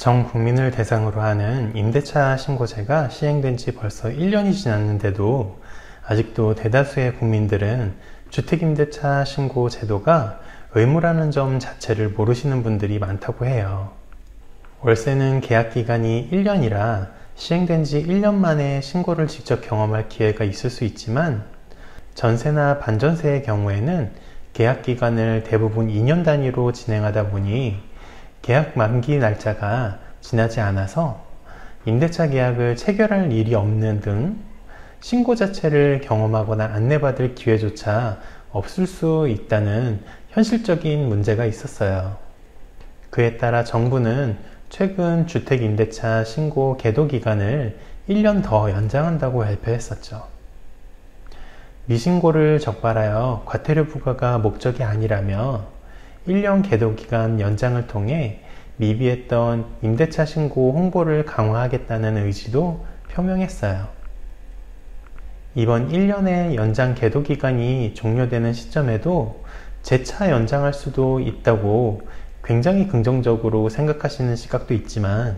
전 국민을 대상으로 하는 임대차 신고제가 시행된 지 벌써 1년이 지났는데도 아직도 대다수의 국민들은 주택임대차 신고 제도가 의무라는 점 자체를 모르시는 분들이 많다고 해요. 월세는 계약기간이 1년이라 시행된 지 1년 만에 신고를 직접 경험할 기회가 있을 수 있지만 전세나 반전세의 경우에는 계약기간을 대부분 2년 단위로 진행하다 보니 계약 만기 날짜가 지나지 않아서 임대차 계약을 체결할 일이 없는 등 신고 자체를 경험하거나 안내받을 기회조차 없을 수 있다는 현실적인 문제가 있었어요. 그에 따라 정부는 최근 주택임대차 신고 계도 기간을 1년 더 연장한다고 발표했었죠. 미신고를 적발하여 과태료 부과가 목적이 아니라며 1년 계도 기간 연장을 통해 미비했던 임대차 신고 홍보를 강화하겠다는 의지도 표명했어요. 이번 1년의 연장 계도 기간이 종료되는 시점에도 재차 연장할 수도 있다고 굉장히 긍정적으로 생각하시는 시각도 있지만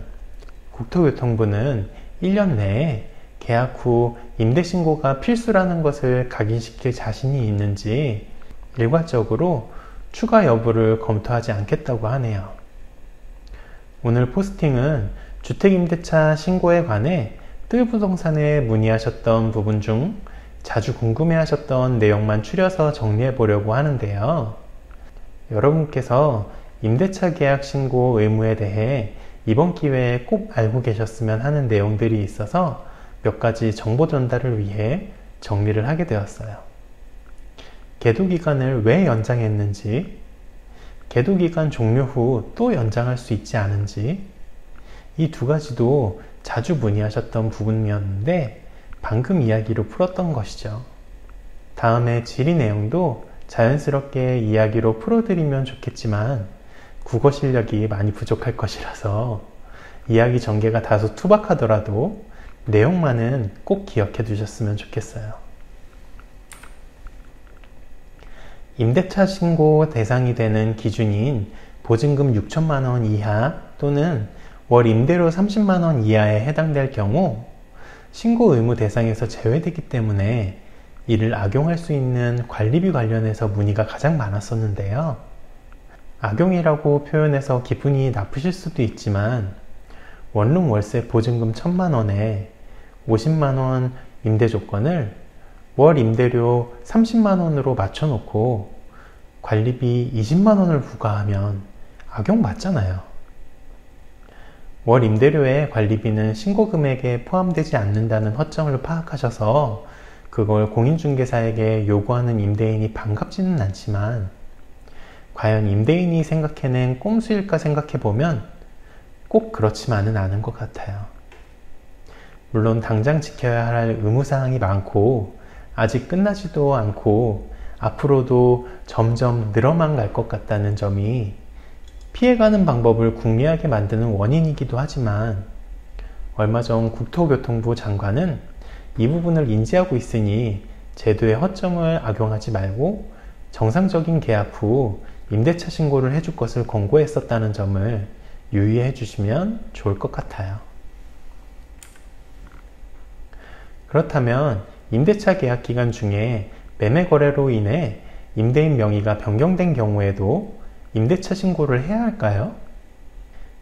국토교통부는 1년 내에 계약 후 임대신고가 필수라는 것을 각인시킬 자신이 있는지 일괄적으로 추가 여부를 검토하지 않겠다고 하네요. 오늘 포스팅은 주택임대차 신고에 관해 뜰부동산에 문의하셨던 부분 중 자주 궁금해하셨던 내용만 추려서 정리해 보려고 하는데요. 여러분께서 임대차 계약 신고 의무에 대해 이번 기회에 꼭 알고 계셨으면 하는 내용들이 있어서 몇 가지 정보 전달을 위해 정리를 하게 되었어요. 계도기간을 왜 연장했는지, 계도기간 종료 후 또 연장할 수 있지 않은지, 이 두 가지도 자주 문의하셨던 부분이었는데 방금 이야기로 풀었던 것이죠. 다음에 질의 내용도 자연스럽게 이야기로 풀어드리면 좋겠지만 국어 실력이 많이 부족할 것이라서 이야기 전개가 다소 투박하더라도 내용만은 꼭 기억해 두셨으면 좋겠어요. 임대차 신고 대상이 되는 기준인 보증금 6천만원 이하 또는 월 임대료 30만원 이하에 해당될 경우 신고 의무 대상에서 제외되기 때문에 이를 악용할 수 있는 관리비 관련해서 문의가 가장 많았었는데요. 악용이라고 표현해서 기분이 나쁘실 수도 있지만 원룸 월세 보증금 1,000만원에 50만원 임대 조건을 월 임대료 30만원으로 맞춰놓고 관리비 20만원을 부과하면 악용 맞잖아요. 월 임대료의 관리비는 신고금액에 포함되지 않는다는 허점을 파악하셔서 그걸 공인중개사에게 요구하는 임대인이 반갑지는 않지만 과연 임대인이 생각해낸 꼼수일까 생각해보면 꼭 그렇지만은 않은 것 같아요. 물론 당장 지켜야 할 의무사항이 많고 아직 끝나지도 않고 앞으로도 점점 늘어만 갈 것 같다는 점이 피해가는 방법을 궁리하게 만드는 원인이기도 하지만 얼마 전 국토교통부 장관은 이 부분을 인지하고 있으니 제도의 허점을 악용하지 말고 정상적인 계약 후 임대차 신고를 해줄 것을 권고했었다는 점을 유의해 주시면 좋을 것 같아요. 그렇다면 임대차 계약 기간 중에 매매 거래로 인해 임대인 명의가 변경된 경우에도 임대차 신고를 해야 할까요?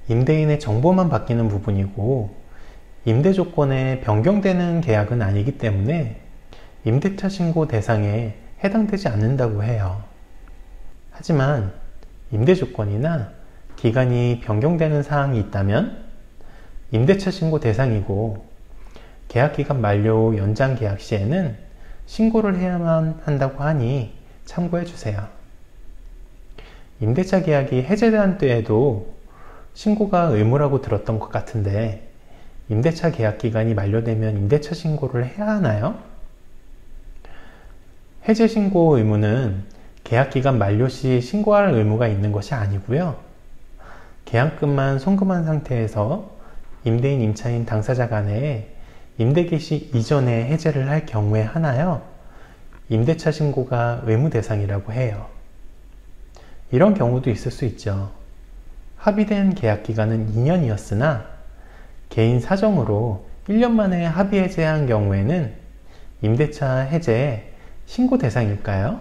임대인의 정보만 바뀌는 부분이고 임대 조건에 변경되는 계약은 아니기 때문에 임대차 신고 대상에 해당되지 않는다고 해요. 하지만 임대 조건이나 기간이 변경되는 사항이 있다면 임대차 신고 대상이고 계약기간 만료 연장 계약 시에는 신고를 해야만 한다고 하니 참고해 주세요. 임대차 계약이 해제된 때에도 신고가 의무라고 들었던 것 같은데 임대차 계약 기간이 만료되면 임대차 신고를 해야 하나요? 해제 신고 의무는 계약 기간 만료 시 신고할 의무가 있는 것이 아니고요. 계약금만 송금한 상태에서 임대인 임차인 당사자 간에 임대 개시 이전에 해제를 할 경우에 하나요? 임대차 신고가 의무 대상이라고 해요. 이런 경우도 있을 수 있죠. 합의된 계약 기간은 2년이었으나 개인 사정으로 1년 만에 합의 해제한 경우에는 임대차 해제 신고 대상일까요?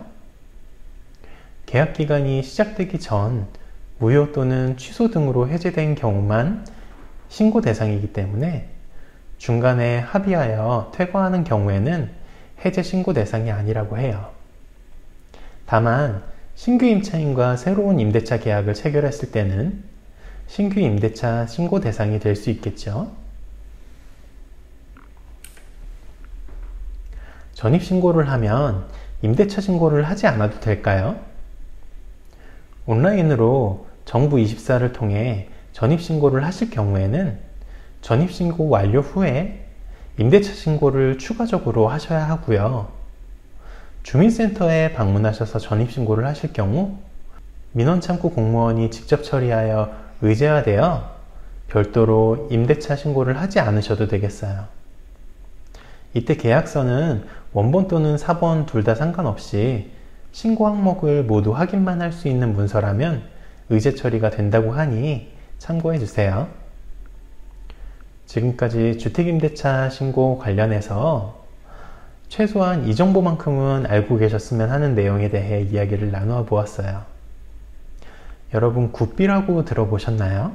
계약 기간이 시작되기 전 무효 또는 취소 등으로 해제된 경우만 신고 대상이기 때문에 중간에 합의하여 퇴거하는 경우에는 해제 신고 대상이 아니라고 해요. 다만 신규 임차인과 새로운 임대차 계약을 체결했을 때는 신규 임대차 신고 대상이 될 수 있겠죠. 전입신고를 하면 임대차 신고를 하지 않아도 될까요? 온라인으로 정부24를 통해 전입신고를 하실 경우에는 전입신고 완료 후에 임대차 신고를 추가적으로 하셔야 하고요. 주민센터에 방문하셔서 전입신고를 하실 경우 민원창구 공무원이 직접 처리하여 의제화되어 별도로 임대차 신고를 하지 않으셔도 되겠어요. 이때 계약서는 원본 또는 사본 둘 다 상관없이 신고 항목을 모두 확인만 할 수 있는 문서라면 의제 처리가 된다고 하니 참고해 주세요. 지금까지 주택임대차 신고 관련해서 최소한 이 정보만큼은 알고 계셨으면 하는 내용에 대해 이야기를 나누어 보았어요. 여러분 국비라고 들어보셨나요?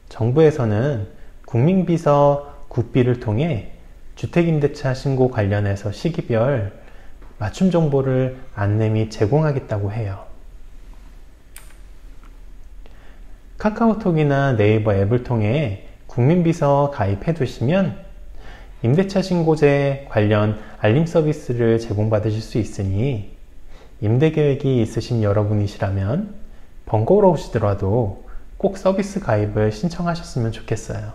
정부에서는 국민비서 국비를 통해 주택임대차 신고 관련해서 시기별 맞춤 정보를 안내 및 제공하겠다고 해요. 카카오톡이나 네이버 앱을 통해 국민비서 가입해 두시면 임대차 신고제 관련 알림 서비스를 제공받으실 수 있으니 임대 계획이 있으신 여러분이시라면 번거로우시더라도 꼭 서비스 가입을 신청하셨으면 좋겠어요.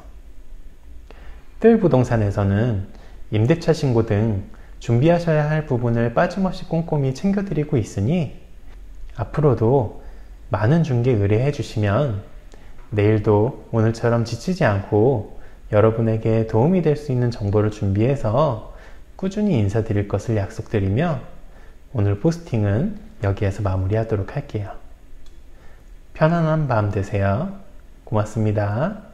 뜰부동산에서는 임대차 신고 등 준비하셔야 할 부분을 빠짐없이 꼼꼼히 챙겨드리고 있으니 앞으로도 많은 중개 의뢰해 주시면 내일도 오늘처럼 지치지 않고 여러분에게 도움이 될 수 있는 정보를 준비해서 꾸준히 인사드릴 것을 약속드리며 오늘 포스팅은 여기에서 마무리하도록 할게요. 편안한 밤 되세요. 고맙습니다.